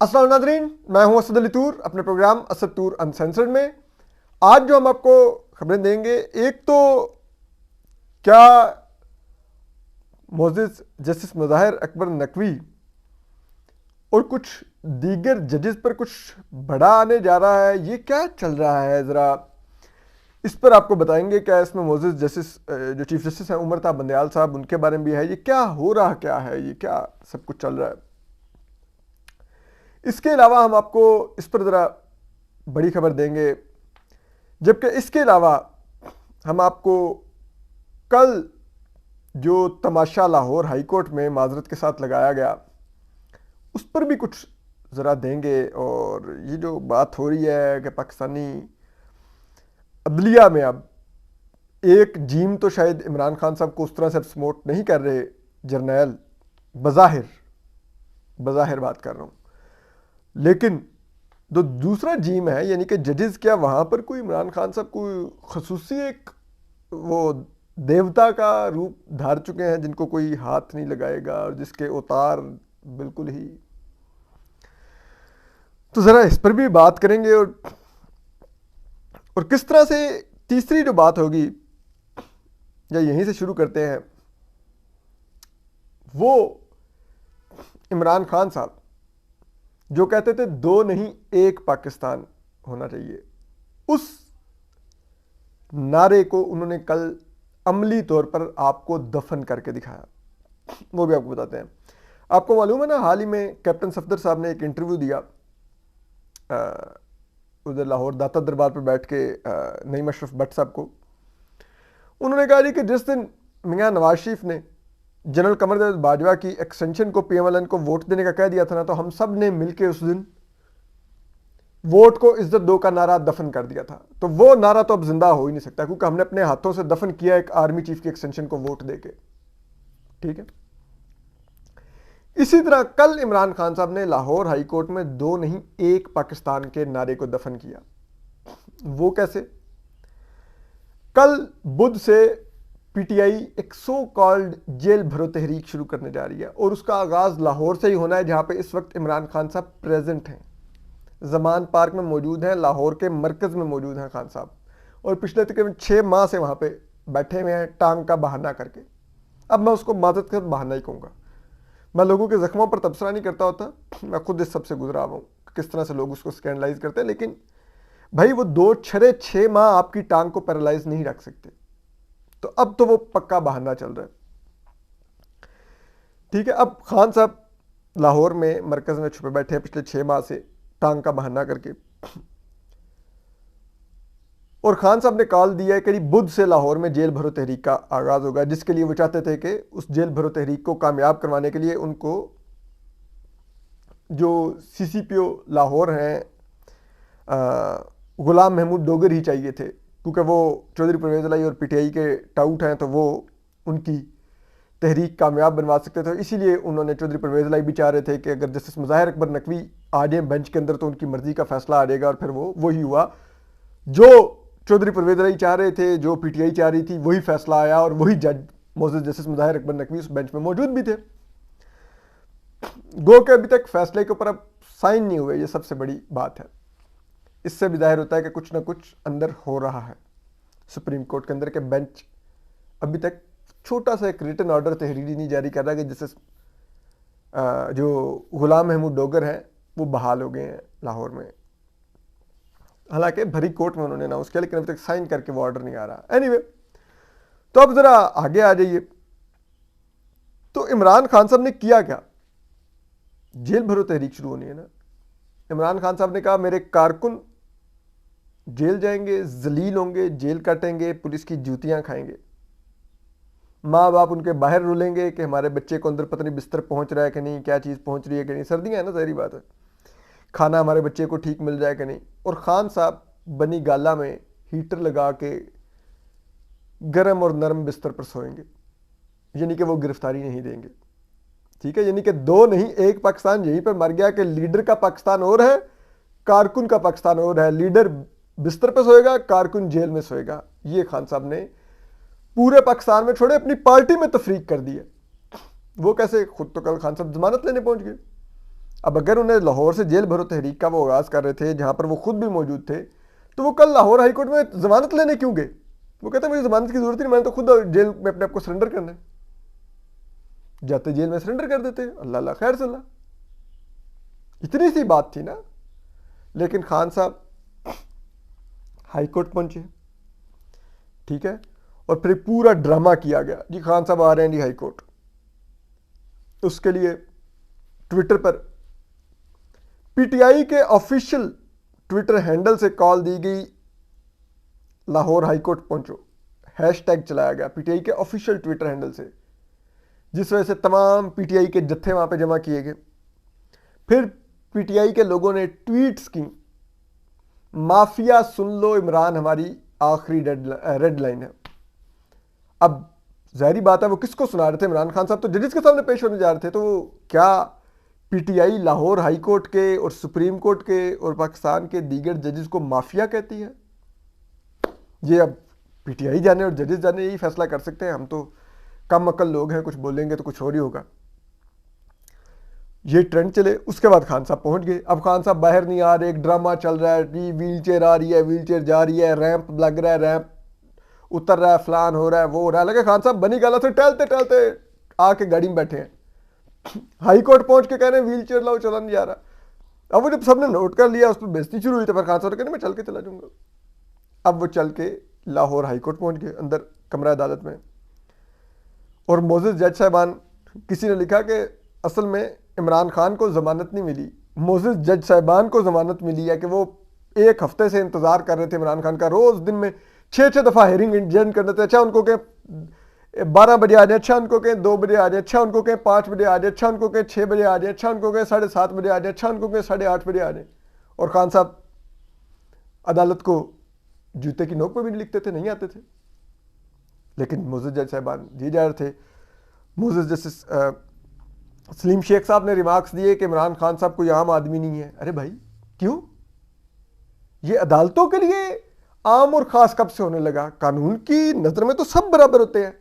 अस्सलाम नाज़रीन, मैं हूं असद अली तूर अपने प्रोग्राम असद तूर अनसेंसर्ड में। आज जो हम आपको खबरें देंगे, एक तो क्या मोअज़्ज़िज़ जस्टिस मुज़ाहिर अकबर नकवी और कुछ दीगर जजेस पर कुछ बड़ा आने जा रहा है, ये क्या चल रहा है, ज़रा इस पर आपको बताएंगे। क्या इसमें मोअज़्ज़िज़ जस्टिस जो चीफ जस्टिस हैं उमर ता बंदयाल साहब, उनके बारे में भी है, ये क्या हो रहा क्या है, ये क्या सब कुछ चल रहा है। इसके अलावा हम आपको इस पर ज़रा बड़ी खबर देंगे, जबकि इसके अलावा हम आपको कल जो तमाशा लाहौर हाई कोर्ट में माजरत के साथ लगाया गया उस पर भी कुछ ज़रा देंगे। और ये जो बात हो रही है कि पाकिस्तानी अदलिया में अब एक जीम तो शायद इमरान खान साहब को उस तरह से सपोर्ट नहीं कर रहे, जर्नैल बज़ाहिर बात कर रहा हूँ, लेकिन जो दूसरा जीम है यानी कि जजेस, क्या वहाँ पर कोई इमरान खान साहब कोई खसूसी एक वो देवता का रूप धार चुके हैं जिनको कोई हाथ नहीं लगाएगा और जिसके उतार बिल्कुल ही, तो ज़रा इस पर भी बात करेंगे। और किस तरह से तीसरी जो बात होगी, या यहीं से शुरू करते हैं, वो इमरान खान साहब जो कहते थे दो नहीं एक पाकिस्तान होना चाहिए, उस नारे को उन्होंने कल अमली तौर पर आपको दफन करके दिखाया। वो भी आपको बताते हैं। आपको मालूम है ना, हाल ही में कैप्टन सफदर साहब ने एक इंटरव्यू दिया उधर लाहौर दाता दरबार पर बैठ के नईम अशरफ भट्ट साहब को। उन्होंने कहा जी कि जिस दिन मियां नवाज शरीफ ने जनरल कमर जावेद बाजवा की एक्सटेंशन को पीएमएलएन को वोट देने का कह दिया था ना, तो हम सब ने मिलकर उस दिन वोट को इज्जत दो का नारा दफन कर दिया था। तो वो नारा तो अब जिंदा हो ही नहीं सकता, क्योंकि हमने अपने हाथों से दफन किया एक आर्मी चीफ की एक्सटेंशन को वोट देके। ठीक है, इसी तरह कल इमरान खान साहब ने लाहौर हाई कोर्ट में दो नहीं एक पाकिस्तान के नारे को दफन किया। वो कैसे? कल बुध से पीटीआई एक सो कॉल्ड जेल भरो तहरीक शुरू करने जा रही है, और उसका आगाज लाहौर से ही होना है, जहां पे इस वक्त इमरान खान साहब प्रेजेंट हैं, जमान पार्क में मौजूद हैं, लाहौर के मरकज में मौजूद हैं खान साहब, और पिछले तकरीबन 6 माह से वहां पे बैठे हुए हैं टांग का बहाना करके। अब मैं उसको मादत कर बहाना ही कहूँगा। मैं लोगों के जख्मों पर तबसरा नहीं करता होता, मैं खुद इस सबसे गुजरा हुआ हूँ किस तरह से लोग उसको स्कैंडलाइज करते हैं, लेकिन भाई वो 6 माह आपकी टांग को पैरालाइज नहीं रख सकते। तो अब तो वो पक्का बहाना चल रहा है। ठीक है, अब खान साहब लाहौर में मरकज में छुपे बैठे हैं पिछले 6 माह से टांग का बहाना करके, और खान साहब ने कॉल दिया है कि बुध से लाहौर में जेल भरो तहरीक का आगाज होगा, जिसके लिए वो चाहते थे कि उस जेल भरो तहरीक को कामयाब करवाने के लिए उनको जो सीसीपीओ लाहौर हैं गुलाम महमूद डोगर ही चाहिए थे, क्योंकि वो चौधरी परवेज लाई और पीटीआई के टाउट हैं, तो वो उनकी तहरीक कामयाब बनवा सकते थे। इसीलिए उन्होंने चौधरी परवेज लाई भी चाह रहे थे कि अगर जस्टिस मुज़ाहिर अकबर नकवी आ जाए बेंच के अंदर तो उनकी मर्जी का फैसला आ जाएगा, और फिर वो वही हुआ जो चौधरी परवेज लाई चाह रहे थे, जो पीटीआई चाह रही थी, वही फैसला आया, और वही जज मोअज़्ज़िज़ जस्टिस मुज़ाहिर अकबर नकवी उस बेंच में मौजूद भी थे। गो के अभी तक फैसले के ऊपर अब साइन नहीं हुए, ये सबसे बड़ी बात है। इससे भी जाहिर होता है कि कुछ ना कुछ अंदर हो रहा है सुप्रीम कोर्ट के अंदर, के बेंच अभी तक छोटा सा एक रिटन ऑर्डर तहरीरी नहीं जारी कर रहा कि जिससे जो गुलाम महमूद डोगर हैं वो बहाल हो गए हैं लाहौर में। हालांकि भरी कोर्ट में उन्होंने अनाउंस किया, लेकिन अभी तक साइन करके वो ऑर्डर नहीं आ रहा। एनीवे, तो अब जरा आगे आ जाइए। तो इमरान खान साहब ने किया क्या? जेल भरो तहरीक शुरू होनी है ना। इमरान खान साहब ने कहा मेरे कारकुन जेल जाएंगे, जलील होंगे, जेल काटेंगे, पुलिस की जूतियां खाएंगे, माँ बाप उनके बाहर रुलेंगे कि हमारे बच्चे को अंदर पता नहीं बिस्तर पहुंच रहा है कि नहीं, क्या चीज़ पहुंच रही है कि नहीं, सर्दियां है ना, ज़ाहिर बात है, खाना हमारे बच्चे को ठीक मिल जाए कि नहीं। और खान साहब बनी गाला में हीटर लगा के गर्म और नरम बिस्तर पर सोएंगे, यानी कि वो गिरफ्तारी नहीं देंगे। ठीक है, यानी कि दो नहीं एक पाकिस्तान यहीं पर मर गया कि लीडर का पाकिस्तान और है, कारकुन का पाकिस्तान और है। लीडर बिस्तर पर सोएगा, कारकुन जेल में सोएगा। ये खान साहब ने पूरे पाकिस्तान में छोड़े, अपनी पार्टी में तफरीक कर दी है। वो कैसे? खुद तो कल खान साहब जमानत लेने पहुंच गए, अब अगर उन्हें लाहौर से जेल भरो तहरीक का वो आगाज़ कर रहे थे, जहाँ पर वो खुद भी मौजूद थे, तो वो कल लाहौर हाईकोर्ट में जमानत लेने क्यों गए? वो कहते हैं मुझे जमानत की जरूरत ही नहीं, मैंने तो खुद जेल में अपने आप को सरेंडर करना है। जाते जेल में सरेंडर कर देते, अल्लाह अल्लाह खैर सल्ला, इतनी सी बात थी ना। लेकिन खान साहब हाईकोर्ट पहुंचे, ठीक है, और फिर पूरा ड्रामा किया गया जी खान साहब आ रहे हैं जी हाईकोर्ट। उसके लिए ट्विटर पर पीटीआई के ऑफिशियल ट्विटर हैंडल से कॉल दी गई, लाहौर हाईकोर्ट पहुंचो, हैशटैग चलाया गया पीटीआई के ऑफिशियल ट्विटर हैंडल से, जिस वजह से तमाम पीटीआई के जत्थे वहां पे जमा किए गए। फिर पीटीआई के लोगों ने ट्वीट्स की, माफिया सुन लो इमरान हमारी आखिरी रेड लाइन है। अब जाहिर बात है वो किसको सुना रहे थे? इमरान खान साहब तो जजेस के सामने पेश होने जा रहे थे, तो वो क्या पीटीआई लाहौर हाई कोर्ट के और सुप्रीम कोर्ट के और पाकिस्तान के दीगर जजेस को माफिया कहती है? ये अब पीटीआई जाने और जजेस जाने यही फैसला कर सकते हैं। हम तो कम अकल लोग हैं, कुछ बोलेंगे तो कुछ और ही होगा। ये ट्रेंड चले, उसके बाद खान साहब पहुंच गए। अब खान साहब बाहर नहीं आ रहे, एक ड्रामा चल रहा है, व्हील चेयर आ रही है, व्हील चेयर जा रही है, रैंप लग रहा है, रैंप उतर रहा है, फलान हो रहा है, वो हो रहा है। लगे खान साहब बनी गला से टहलते टहलते आके गाड़ी में बैठे हैं। हाई कोर्ट पहुंच के कह रहे हैं व्हील चेयर लाओ, चला नहीं जा रहा। अब वो जब सबने नोट कर लिया, उस पर बेइज्जती शुरू हुई, तो फिर खान साहब कहने मैं चल के चला जाऊंगा। अब वो चल के लाहौर हाई कोर्ट पहुंच गए, अंदर कमरा अदालत में। और मोजिज जज साहबान, किसी ने लिखा कि असल में इमरान खान को जमानत नहीं मिली, मोजिज जज साहबान को जमानत मिली है कि वो एक हफ्ते से इंतजार कर रहे थे इमरान खान का। रोज दिन में 6-6 दफा हेयरिंग इंजन करने थे। अच्छा उनको कहें 12 बजे आ जाए, अच्छा उनको कहें 2 बजे आ जाए, अच्छा उनको कहें 5 बजे आ जाए, अच्छा उनको कहें 6 बजे आ जाए, अच्छा उनको कहें 7:30 बजे आ जाए, अच्छा उनको कहें 8:30 बजे आ जाए। और खान साहब अदालत को जूते की नोक पर भी नहीं लिखते थे, नहीं आते थे। लेकिन मोजिज जज साहबान जी जा रहे थे। मोजिज जस्टिस सलीम शेख साहब ने रिमार्क्स दिए कि इमरान खान साहब कोई आम आदमी नहीं है। अरे भाई क्यों? ये अदालतों के लिए आम और खास कब से होने लगा? कानून की नजर में तो सब बराबर होते हैं।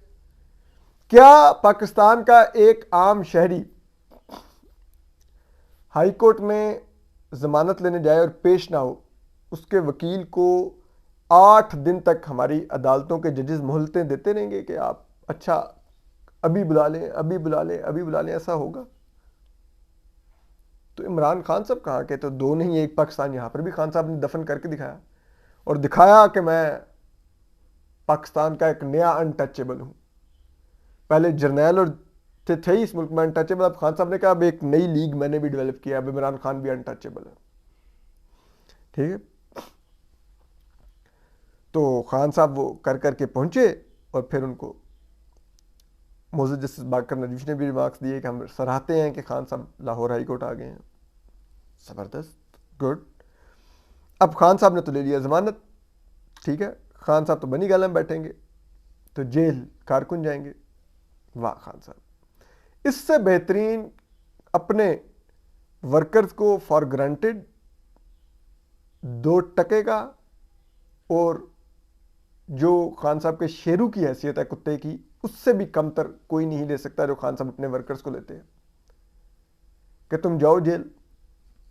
क्या पाकिस्तान का एक आम शहरी हाई कोर्ट में जमानत लेने जाए और पेश ना हो, उसके वकील को 8 दिन तक हमारी अदालतों के जजेस मोहलतें देते रहेंगे कि आप अच्छा अभी बुला लें, अभी बुला लें, अभी बुला लें? ऐसा होगा? तो इमरान खान साहब कहाँ के? तो दो नहीं एक पाकिस्तान। यहां पर भी खान साहब ने दफन करके दिखाया और दिखाया कि मैं पाकिस्तान का एक नया अनटचेबल हूं। पहले जर्नैल और थे ही इस मुल्क में अनटचेबल। अब खान साहब ने कहा अब एक नई लीग मैंने भी डेवलप किया, अब इमरान खान भी अनटचेबल है। ठीक है, तो खान साहब वो कर करके पहुंचे और फिर उनको मोजिज जस्टिस बाकर नजीफ ने भी रिमार्क्स दिए कि हम सराहते हैं कि खान साहब लाहौर हाई कोर्ट आ गए हैं। ज़बरदस्त, गुड। अब खान साहब ने तो ले लिया जमानत, ठीक है, खान साहब तो बनी गाला में बैठेंगे, तो जेल कारकुन जाएंगे। वाह खान साहब, इससे बेहतरीन अपने वर्कर्स को फॉर ग्रांटेड 2 टके का, और जो खान साहब के शेरू की हैसियत है कुत्ते की, उससे भी कमतर कोई नहीं ले सकता जो खान साहब अपने वर्कर्स को लेते हैं कि तुम जाओ जेल,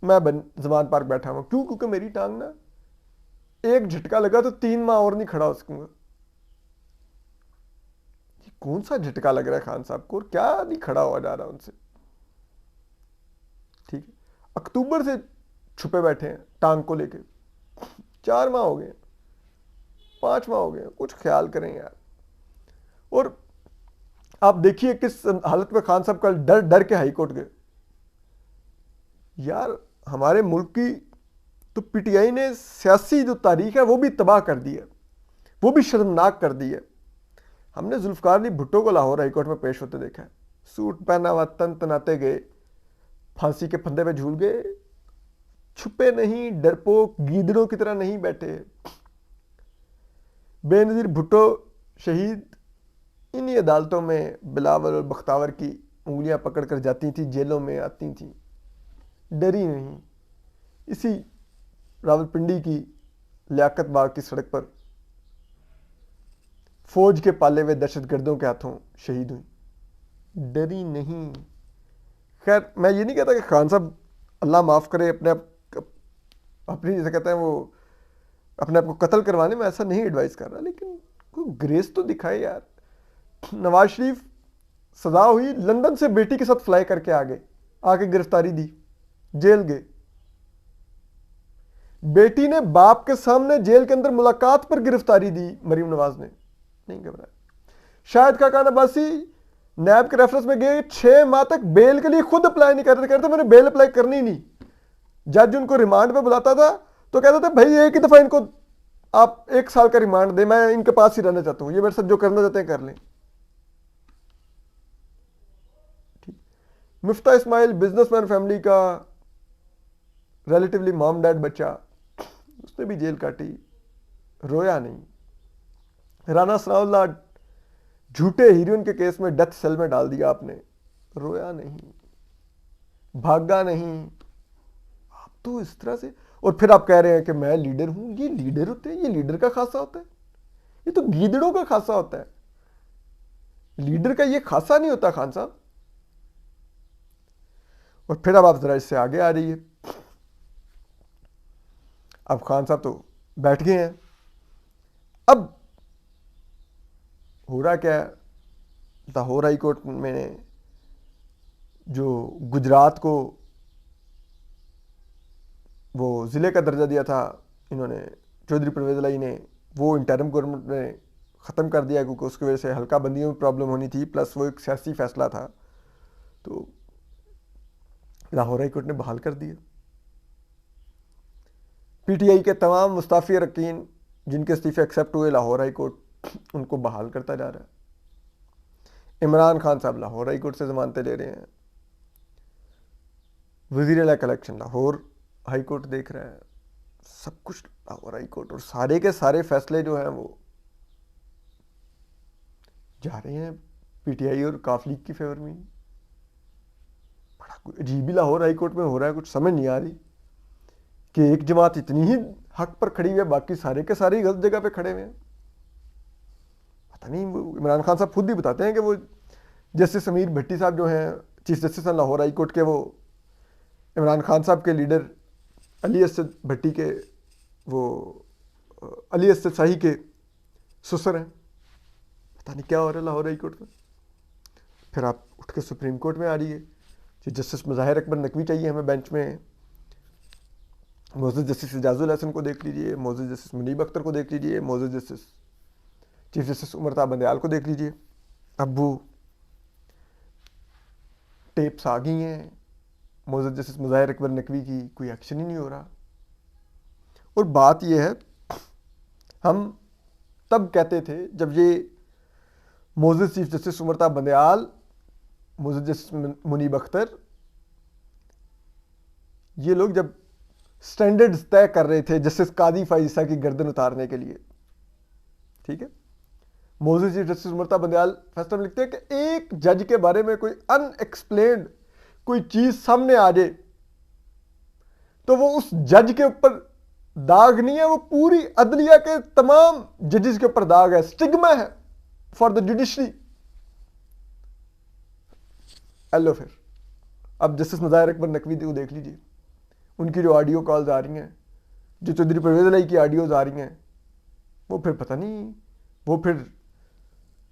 मैं जमान पार्क बैठा हुआ। क्यों? क्योंकि मेरी टांग ना एक झटका लगा तो 3 माह और नहीं खड़ा हो सकूंगा। कौन सा झटका लग रहा है खान साहब को और क्या नहीं खड़ा हुआ जा रहा उनसे? ठीक है, अक्टूबर से छुपे बैठे हैं टांग को लेके, 4 माह हो गए, 5 माह हो गए। कुछ ख्याल करें यार। और आप देखिए किस हालत में खान साहब कल डर डर के हाईकोर्ट गए। यार हमारे मुल्क की तो पीटीआई ने सियासी जो तारीख है वो भी तबाह कर दी है, वो भी शर्मनाक कर दी है। हमने जुल्फकार अली भुट्टो को लाहौर हाईकोर्ट में पेश होते देखा है, सूट पहना हुआ तन तनाते गए, फांसी के फंदे पे झूल गए, छुपे नहीं, डरपोक गीदड़ों की तरह नहीं बैठे। बेनजीर भुट्टो शहीद इन्हीं अदालतों में बिलावल और बख्तावर की उंगलियां पकड़कर जाती थी, जेलों में आती थी, डरी नहीं। इसी रावलपिंडी की लियाकत बाग की सड़क पर फौज के पाले हुए दहशतगर्दों के हाथों शहीद हुई, डरी नहीं। खैर मैं ये नहीं कहता कि खान साहब अल्लाह माफ़ करे, अपनी जैसे कहते हैं वो अपने आप को कत्ल करवाने में ऐसा नहीं एडवाइस कर रहा, लेकिन कोई ग्रेस तो दिखाए यार। नवाज शरीफ सजा हुई, लंदन से बेटी के साथ फ्लाई करके आके गिरफ्तारी दी, जेल गए। बेटी ने बाप के सामने जेल के अंदर मुलाकात पर गिरफ्तारी दी मरीम नवाज ने, नहीं घबराया। शाहिद खाकान अब्बासी नैब के रेफरेंस में गए, 6 माह तक बेल के लिए खुद अप्लाई नहीं करते, कहते मैंने बेल अप्लाई करनी ही नहीं। जज उनको रिमांड पे बुलाता था तो कहते थे भाई एक ही दफा इनको आप 1 साल का रिमांड दे, मैं इनके पास ही रहना चाहता हूं, ये मेरे साथ जो करना चाहते हैं कर लें। मिफ्ता इस्माइल बिजनेसमैन फैमिली का रिलेटिवली मॉम डैड बच्चा, उसने भी जेल काटी, रोया नहीं। राना सनाउल्लाह झूठे हीरोइन के केस में डेथ सेल में डाल दिया आपने, रोया नहीं, भागा नहीं। आप तो इस तरह से, और फिर आप कह रहे हैं कि मैं लीडर हूं। ये लीडर होते हैं? ये लीडर का खासा होता है? ये तो गीदड़ों का खासा होता है, लीडर का ये खासा नहीं होता खान साहब। और फिर अब आप जरा इससे आगे आ रही है। अब खान साहब तो बैठ गए हैं, अब हो रहा क्या है, लाहौर हाई कोर्ट में जो गुजरात को वो ज़िले का दर्जा दिया था इन्होंने, चौधरी परवेज़ इलाही ने, वो इंटरिम गवर्नमेंट ने ख़त्म कर दिया क्योंकि उसकी वजह से हल्का बंदियों में प्रॉब्लम होनी थी, प्लस वो एक सियासी फैसला था, तो लाहौर हाई कोर्ट ने बहाल कर दिया। पीटीआई के तमाम मुस्ताफ़ी अरकान जिनके इस्तीफे एक्सेप्ट हुए, लाहौर हाई कोर्ट उनको बहाल करता जा रहा है। इमरान खान साहब लाहौर हाई कोर्ट से जमानतें ले रहे हैं, वज़ीर-ए-आला कलेक्शन लाहौर हाई कोर्ट देख रहा है, सब कुछ लाहौर हाई कोर्ट, और सारे के सारे फैसले जो हैं वो जा रहे हैं पीटीआई और काफ लीग की फेवर में। बड़ा अजीब ही लाहौर हाई कोर्ट में हो रहा है, कुछ समझ नहीं आ रही कि एक जमात इतनी ही हक पर खड़ी हुई है, बाकी सारे के सारे गलत जगह पे खड़े हुए हैं। पता नहीं, इमरान खान साहब खुद ही बताते हैं कि वो जस्टिस समीर भट्टी साहब जो हैं चीफ जस्टिस हैं लाहौर हाई कोर्ट के, वो इमरान खान साहब के लीडर अली असद भट्टी के, वो अली असद शाही के ससुर हैं। पता नहीं क्या हो रहा है लाहौर हाई कोर्ट में। फिर आप उठ के सुप्रीम कोर्ट में आ रही है कि जस्टिस मुज़ाहिर अकबर नकवी चाहिए हमें बेंच में, मोअज़्ज़ज़ जस्टिस इजाज़ुल हसन को देख लीजिए, मोअज़्ज़ज़ जस्टिस मुनीब अख्तर को देख लीजिए, मोअज़्ज़ज़ जस्टिस चीफ जस्टिस उमर ता बंदयाल को देख लीजिए। अब वो टेप्स आ गई हैं मोअज़्ज़ज़ जस्टिस मुज़ाहिर अकबर नकवी की, कोई एक्शन ही नहीं हो रहा। और बात यह है, हम तब कहते थे जब ये मोअज़्ज़ज़ चीफ जस्टिस उमर ता बंदयाल, मोअज़्ज़ज़ जस्टिस मुनीब अख्तर, ये लोग जब स्टैंडर्ड्स तय कर रहे थे जस्टिस कादी फाइज़ा की गर्दन उतारने के लिए, ठीक है, मोअज़्ज़ज़ चीफ जस्टिस उमर ता बंदयाल फैसला में लिखते हैं कि एक जज के बारे में कोई अनएक्सप्लेन्ड कोई चीज सामने आ जाए तो वो उस जज के ऊपर दाग नहीं है, वो पूरी अदलिया के तमाम जजेस के ऊपर दाग है, स्टिग्मा है फॉर द जुडिशरी। हेलो, फिर अब जस्टिस मुज़ाहिर अकबर नकवी को देख लीजिए, उनकी जो ऑडियो कॉल्स आ रही हैं, जो चौधरी परवेज़ इलाही की ऑडियोज आ रही हैं, वो फिर पता नहीं, वो फिर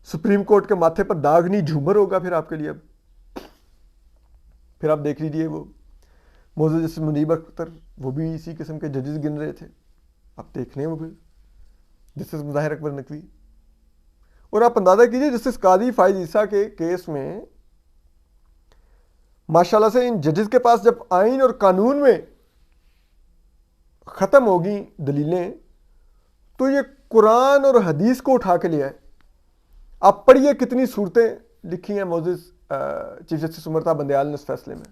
सुप्रीम कोर्ट के माथे पर दाग नहीं झूमर होगा फिर आपके लिए। अब फिर आप देख लीजिए, वो मोअज़्ज़ज़ जस्टिस मुनीब अख्तर, वो भी इसी किस्म के जजेस गिन रहे थे, आप देख लें वो फिर जस्टिस मुज़ाहिर अकबर नकवी। और आप अंदाज़ा कीजिए जस्टिस कादी फाइज़ के केस में माशाल्लाह से इन जजेस के पास जब आइन और कानून में ख़त्म होगी दलीलें, तो ये कुरान और हदीस को उठा के ले आए। आप पढ़िए कितनी सूरतें लिखी हैं मोअज़्ज़ज़ चीफ जस्टिस उमर ता बंदयाल ने इस फैसले में।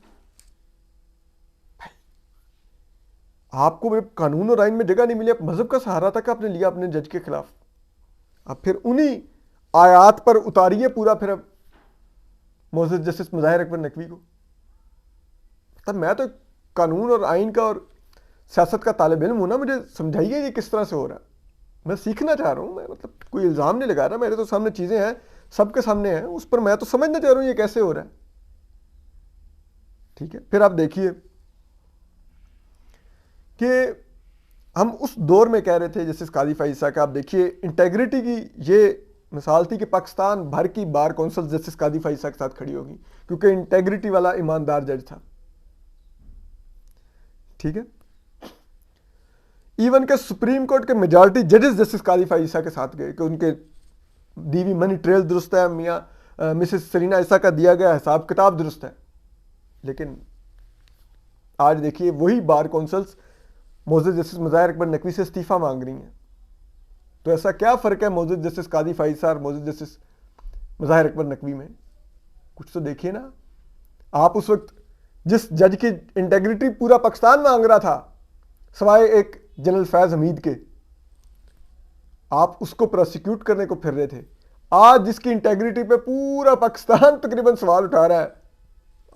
आपको कानून और आइन में जगह नहीं मिली, आप मजहब का सहारा तक आपने लिया अपने जज के खिलाफ, अब फिर उन्हीं आयात पर उतारिए पूरा फिर अब मोअज़्ज़ज़ जस्टिस मुज़ाहिर अकबर नकवी को। तब मैं तो कानून और आइन का और सियासत का तालिब इल्म हूं ना, मुझे समझाइए ये किस तरह से हो रहा है। मैं सीखना चाह रहा हूं, मैं मतलब कोई इल्ज़ाम नहीं लगा रहा, मेरे तो सामने चीज़ें हैं, सबके सामने हैं, उस पर मैं तो समझना चाह रहा हूं ये कैसे हो रहा है। ठीक है, फिर आप देखिए कि हम उस दौर में कह रहे थे जस्टिस काजी फाइसा का, आप देखिए इंटेग्रिटी की ये मिसाल थी कि पाकिस्तान भर की बार कौंसिल जस्टिस काजी फाइसा के साथ खड़ी होगी, क्योंकि इंटेग्रिटी वाला ईमानदार जज था। ठीक है, इवन के सुप्रीम कोर्ट के मेजॉरिटी जजेस जस्टिस काजी फाइसा के साथ गए कि उनके दी हुई मनी ट्रेल दुरुस्त है, मियाँ मिसेस सरीना ईसा का दिया गया हिसाब किताब दुरुस्त है। लेकिन आज देखिए वही बार कौंसल्स मौजूद जस्टिस मुज़ाहिर अकबर नकवी से इस्तीफ़ा मांग रही हैं। तो ऐसा क्या फ़र्क है मौजूद जस्टिस काजी फाइसा और मौजूद जस्टिस मुज़ाहिर अकबर नकवी में? कुछ तो देखिए ना। आप उस वक्त जिस जज की इंटेग्रिटी पूरा पाकिस्तान मांग रहा था सवाए एक जनरल फैज हमीद के, आप उसको प्रोसिक्यूट करने को फिर रहे थे। आज जिसकी इंटेग्रिटी पे पूरा पाकिस्तान तकरीबन सवाल उठा रहा है,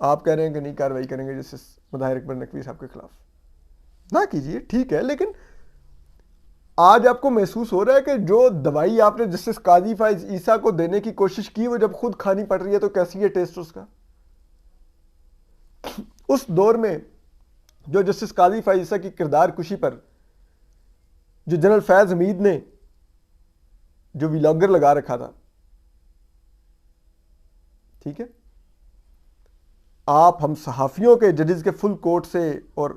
आप कह रहे हैं कि नहीं कार्रवाई करेंगे जस्टिस मुज़ाहिर अकबर नकवी साहब के खिलाफ। ना कीजिए, ठीक है, लेकिन आज आपको महसूस हो रहा है कि जो दवाई आपने जस्टिस काजी फाइज ईसा को देने की कोशिश की वो जब खुद खानी पड़ रही है तो कैसी है टेस्ट उसका। उस दौर में जो जस्टिस काजी फाइज ईसा की किरदार कुशी पर जो जनरल फैज हमीद ने जो व्लॉगर लगा रखा था, ठीक है, आप हम सहाफियों के जजेस के फुल कोर्ट से और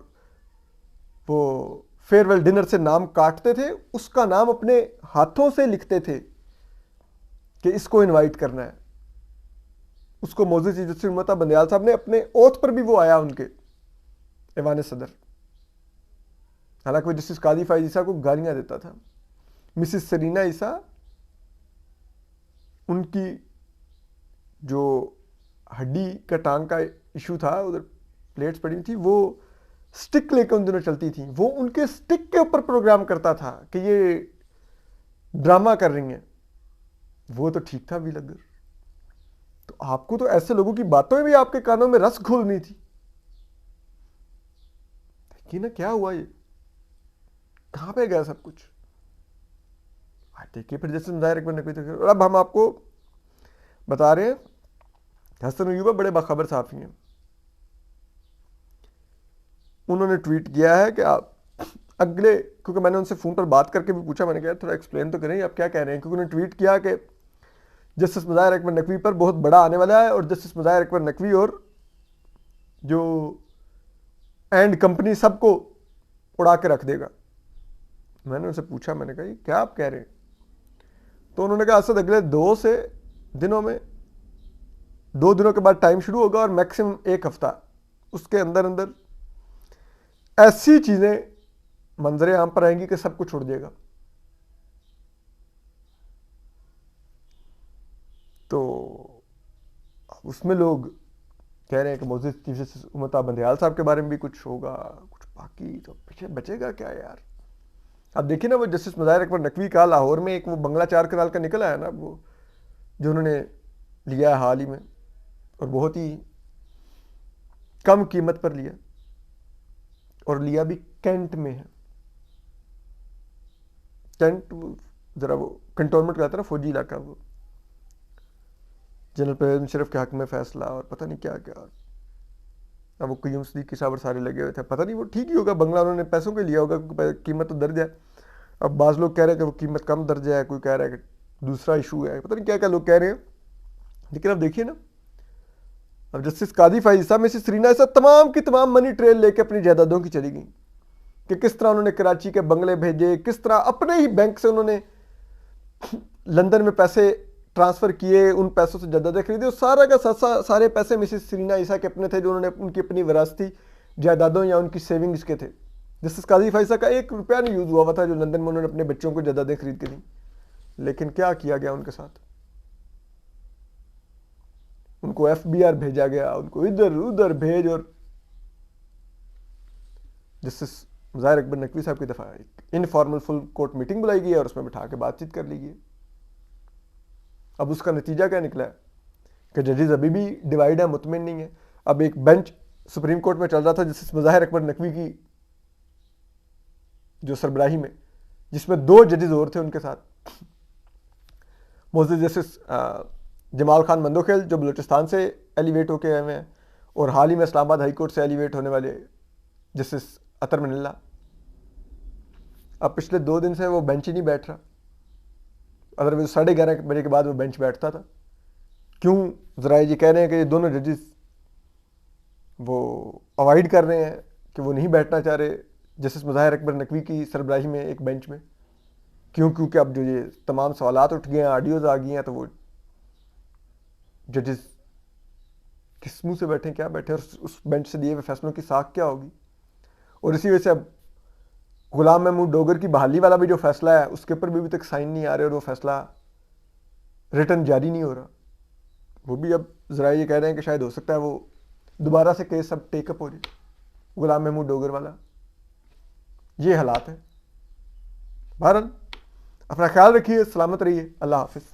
वो फेयरवेल डिनर से नाम काटते थे, उसका नाम अपने हाथों से लिखते थे कि इसको इनवाइट करना है। उसको मौजूद चीफ जस्टिस उमता बंदयाल साहब ने अपने ओथ पर भी वो आया उनके ऐवान सदर, हालांकि वो जस्टिस काजी फाइज ईसा को गालियां देता था। मिसिस सरीना ईसा, उनकी जो हड्डी का टांग का इशू था, उधर प्लेट्स पड़ी थी, वो स्टिक लेकर उन दिनों चलती थी, वो उनके स्टिक के ऊपर प्रोग्राम करता था कि ये ड्रामा कर रही हैं। वो तो ठीक था व्लॉगर। तो आपको तो ऐसे लोगों की बातों में भी आपके कानों में रस घोलनी थी। देखिए ना क्या हुआ, ये कहां पे गया सब कुछ। देखिए फिर जैसे मुज़ाहिर अकबर नकवी थे। और अब हम आपको बता रहे हैं हसन अय्यूबा बड़े बाखबर सहाफ़ी हैं, उन्होंने ट्वीट किया है कि आप अगले, क्योंकि मैंने उनसे फ़ोन पर बात करके भी पूछा, मैंने कहा थोड़ा एक्सप्लेन तो करें आप क्या कह रहे हैं, क्योंकि उन्होंने ट्वीट किया कि जस्टिस मुज़ाहिर अकबर नकवी पर बहुत बड़ा आने वाला है और जस्टिस मुज़ाहिर अकबर नकवी और जो एंड कंपनी सबको उड़ा के रख देगा। मैंने उनसे पूछा, मैंने कहा क्या आप कह रहे हैं? तो उन्होंने कहा असद अगले 2 दिनों में 2 दिनों के बाद टाइम शुरू होगा और मैक्सिमम 1 हफ्ता, उसके अंदर अंदर ऐसी चीजें मंजरे आम पर आएंगी कि सब कुछ उड़ जाएगा। तो उसमें लोग कह रहे हैं कि मौजूद चीफ जस्टिस उमता बंदयाल साहब के बारे में भी कुछ होगा, कुछ बाकी तो पीछे बचेगा क्या यार। अब देखिए ना, वो जस्टिस मुज़ाहिर अकबर नकवी का लाहौर में एक वो बंगला 4 कनाल का निकला है ना, वो जो उन्होंने लिया है हाल ही में, और बहुत ही कम कीमत पर लिया, और लिया भी कैंट में है। कैंट जरा वो कंटोनमेंट का था ना, फौजी इलाका, वो जनरल परवेज मुशर्रफ के हक में फैसला और पता नहीं क्या क्या। अब वो क़य्यूम सिद्दीकी साहब सारे लगे हुए थे, पता नहीं वो ठीक ही होगा, बंगला उन्होंने पैसों के लिया होगा क्योंकि कीमत तो दर्ज है। अब बाज़ लोग कह रहे हैं कि वो कीमत कम दर्जा है, कोई कह रहा है कि दूसरा इशू है, पता नहीं क्या क्या लोग कह रहे हैं। लेकिन अब देखिए ना, अब जस्टिस काजी फाइज साहब में से सरीना ईसा तमाम की तमाम मनी ट्रेल लेके अपनी जायदादों की चली गई, कि किस तरह उन्होंने कराची के बंगले भेजे, किस तरह अपने ही बैंक से उन्होंने लंदन में पैसे ट्रांसफ़र किए, उन पैसों से जायदादें खरीदी, और सारा का सारे पैसे मिसेस सरीना ईसा के अपने थे, जो उन्होंने उनकी अपनी विरासती जायदादों या उनकी सेविंग्स के थे। जस्टिस काजी फाइज साहब का 1 रुपया नहीं यूज़ हुआ था जो लंदन में उन्होंने अपने बच्चों को जायदादें खरीद के दी। लेकिन क्या किया गया उनके साथ? उनको FBR भेजा गया, उनको इधर उधर भेज, और जस्टिस मुज़ाहिर अकबर नकवी साहब की दफ़ा इनफॉर्मल फुल कोर्ट मीटिंग बुलाई गई है और उसमें बिठा के बातचीत कर ली गई। अब उसका नतीजा क्या निकला है कि जजेस अभी भी डिवाइड है, मुतमिन नहीं है। अब एक बेंच सुप्रीम कोर्ट में चल रहा था जस्टिस मुज़ाहिर अकबर नकवी की जो सरबराही में, जिसमें 2 जजेस और थे उनके साथ, मौजूद जस्टिस जमाल खान मंदोखेल जो बलूचिस्तान से एलिवेट होके आए हैं, और हाल ही में इस्लामाबाद हाई कोर्ट से एलिवेट होने वाले जस्टिस अतर मनिल्ला, अब पिछले 2 दिन से वो बेंच ही नहीं बैठ रहा, अदरवाइज 11:30 बजे के बाद वो बेंच बैठता था। क्यों? जराए जी कह रहे हैं कि ये दोनों जजेस वो अवॉइड कर रहे हैं, कि वो नहीं बैठना चाह रहे जस्टिस मुज़ाहिर अकबर नकवी की सरबराही में एक बेंच में। क्यों? क्योंकि अब जो ये तमाम सवालात उठ गए हैं, ऑडियोज आ गई हैं, तो वो जजेस किस मुंह से बैठे, क्या बैठे, और उस बेंच से दिए हुए फैसलों की साख क्या होगी। और इसी वजह से अब गुलाम महमूद डोगर की बहाली वाला भी जो फैसला है उसके ऊपर भी अभी तक साइन नहीं आ रहे, और वो फैसला रिटर्न जारी नहीं हो रहा। वो भी अब जरा ये कह रहे हैं कि शायद हो सकता है वो दोबारा से केस अब टेकअप हो जाए, गुलाम महमूद डोगर वाला। ये हालात है। बहरहाल अपना ख्याल रखिए, सलामत रहिए, अल्लाह हाफिज़।